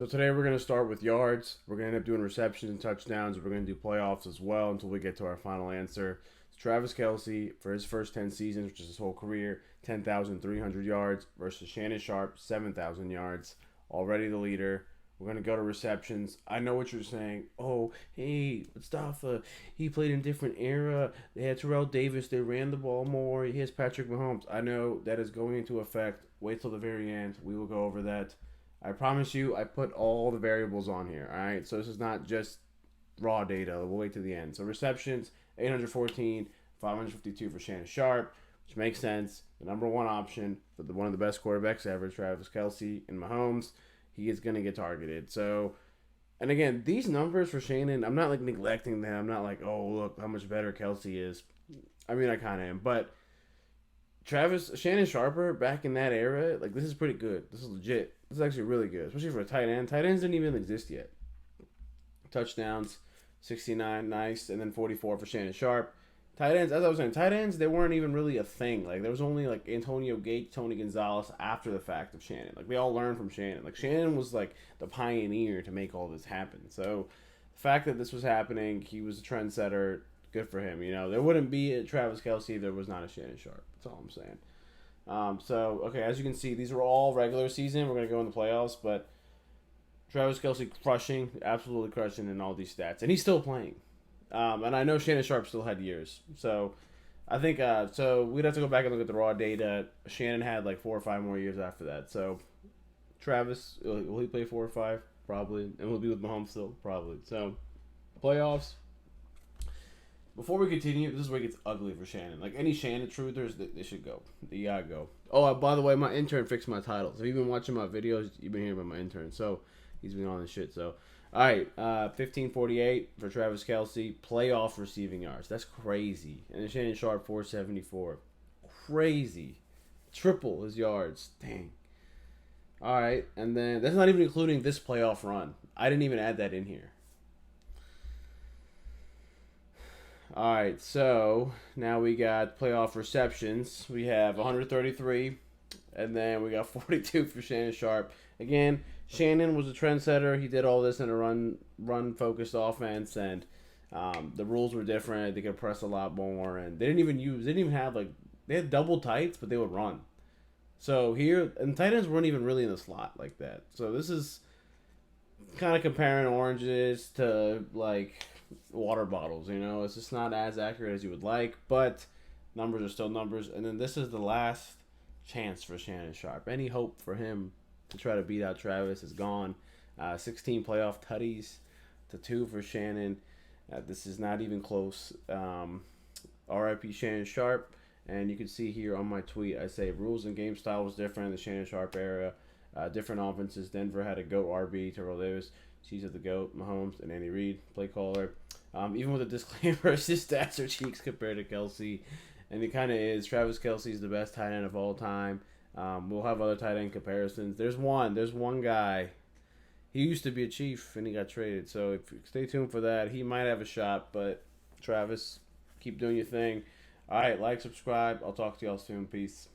So today we're going to start with yards. We're going to end up doing receptions and touchdowns. We're going to do playoffs as well until we get to our final answer. It's Travis Kelce for his first 10 seasons, which is his whole career, 10,300 yards versus Shannon Sharpe, 7,000 yards. Already the leader. We're going to go to receptions. I know what you're saying. Oh, hey, Mustafa, he played in a different era. They had Terrell Davis. They ran the ball more. He has Patrick Mahomes. I know that is going into effect. Wait till the very end. We will go over that. I promise you, I put all the variables on here. All right, so this is not just raw data. We'll wait to the end. So receptions, 814, 552 for Shannon Sharpe, which makes sense. The number one option for one of the best quarterbacks ever, Travis Kelce and Mahomes, he is going to get targeted. So, and again, these numbers for Shannon, I'm not like neglecting them. I'm not like, oh look how much better Kelce is. I mean, I kind of am, but Shannon Sharper back in that era, like this is pretty good. This is legit. This is actually really good, especially for a tight end. Tight ends didn't even exist yet. Touchdowns, 69, nice, and then 44 for Shannon Sharpe. Tight ends, as I was saying, tight ends, they weren't even really a thing. Like there was only like Antonio Gates, Tony Gonzalez after the fact of Shannon. Like they all learned from Shannon. Like Shannon was like the pioneer to make all this happen. So the fact that this was happening, he was a trendsetter. Good for him. You know, there wouldn't be a Travis Kelce if there was not a Shannon Sharpe. That's all I'm saying. Okay, as you can see, these are all regular season. We're going to go in the playoffs, but Travis Kelce crushing, absolutely crushing in all these stats. And he's still playing. And I know Shannon Sharpe still had years. So I think, so we'd have to go back and look at the raw data. Shannon had like 4 or 5 more years after that. So Travis, will he play 4 or 5? Probably. And will he be with Mahomes still? Probably. So playoffs. Before we continue, this is where it gets ugly for Shannon. Like any Shannon truthers, they should go. They gotta go. Oh, by the way, my intern fixed my titles. If you've been watching my videos, you've been hearing about my intern. So he's been on this shit. So, all right, 1548 for Travis Kelce. Playoff receiving yards. That's crazy. And then Shannon Sharpe 474. Crazy. Triple his yards. Dang. All right, and then that's not even including this playoff run. I didn't even add that in here. All right, so now we got playoff receptions. We have 133, and then we got 42 for Shannon Sharpe. Again, Shannon was a trendsetter. He did all this in a run focused offense, and the rules were different. They could press a lot more, and they didn't even have like they had double tights, but they would run. So here, and tight ends weren't even really in the slot like that. So this is kind of comparing oranges to like water bottles. You know, it's just not as accurate as you would like, but numbers are still numbers. And then this is the last chance for Shannon Sharpe. Any hope for him to try to beat out Travis is gone. 16 playoff tutties to 2 for Shannon. This is not even close. RIP Shannon Sharpe. And you can see here on my tweet, I say rules and game style was different in the Shannon Sharpe era. Different offenses. Denver had a GOAT RB, Terrell Davis. She's at the GOAT, Mahomes, and Andy Reid, play caller. Even with a disclaimer, his stats are cheeks compared to Kelce. And it kind of is. Travis Kelce is the best tight end of all time. We'll have other tight end comparisons. There's one guy. He used to be a Chief, and he got traded. So if stay tuned for that. He might have a shot, but Travis, keep doing your thing. All right, like, subscribe. I'll talk to y'all soon. Peace.